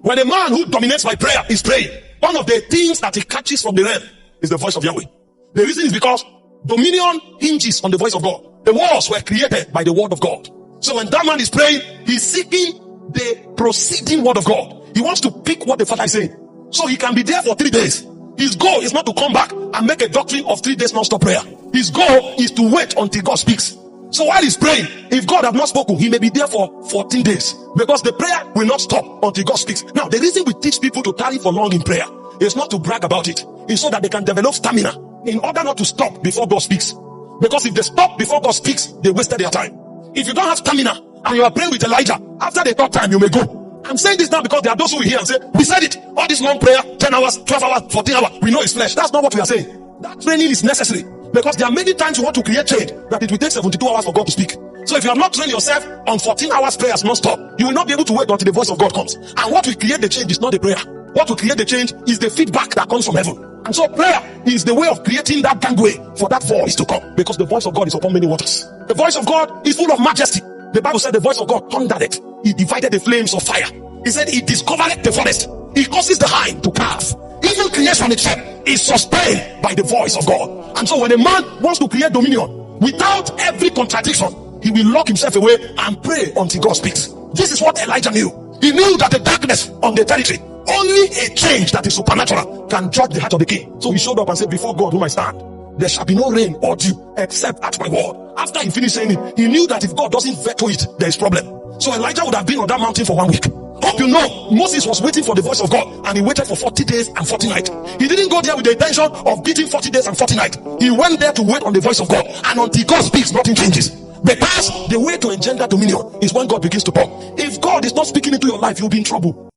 When a man who dominates by prayer is praying, one of the things that he catches from the realm is the voice of Yahweh. The reason is because dominion hinges on the voice of God. The walls were created by the word of God. So when that man is praying, he's seeking the proceeding word of God. He wants to pick what the Father is saying. So he can be there for 3 days. His goal is not to come back and make a doctrine of 3 days non-stop prayer. His goal is to wait until God speaks. So while he's praying, if God have not spoken, he may be there for 14 days. Because the prayer will not stop until God speaks. Now, the reason we teach people to tarry for long in prayer is not to brag about it. It's so that they can develop stamina in order not to stop before God speaks. Because if they stop before God speaks, they wasted their time. If you don't have stamina and you are praying with Elijah, after the 3rd time you may go. I'm saying this now because there are those who will hear and say, we said it, all this long prayer, 10 hours, 12 hours, 14 hours, we know it's flesh. That's not what we are saying. That training is necessary because there are many times you want to create change that it will take 72 hours for God to speak. So if you have not trained yourself on 14 hours prayers non-stop, you will not be able to wait until the voice of God comes. And what will create the change is not the prayer. What will create the change is the feedback that comes from heaven. And so prayer is the way of creating that gangway for that voice to come, because the voice of God is upon many waters. The voice of God is full of majesty. The Bible said the voice of God thundered it. He divided the flames of fire. He said he discovered the forest. He causes the hind to calve. Even creation itself is sustained by the voice of God. And so when a man wants to create dominion without every contradiction, he will lock himself away and pray until God speaks. This is what Elijah knew. He knew that the darkness on the territory, only a change that is supernatural can judge the heart of the king. So he showed up and said, before God whom I stand, there shall be no rain or dew except at my word. After he finished saying it, he knew that if God doesn't veto it, there is problem. So Elijah would have been on that mountain for 1 week. Hope you know, Moses was waiting for the voice of God, and he waited for 40 days and 40 nights. He didn't go there with the intention of beating 40 days and 40 nights. He went there to wait on the voice of God, and until God speaks, nothing changes. Because the way to engender dominion is when God begins to talk. If God is not speaking into your life, you'll be in trouble.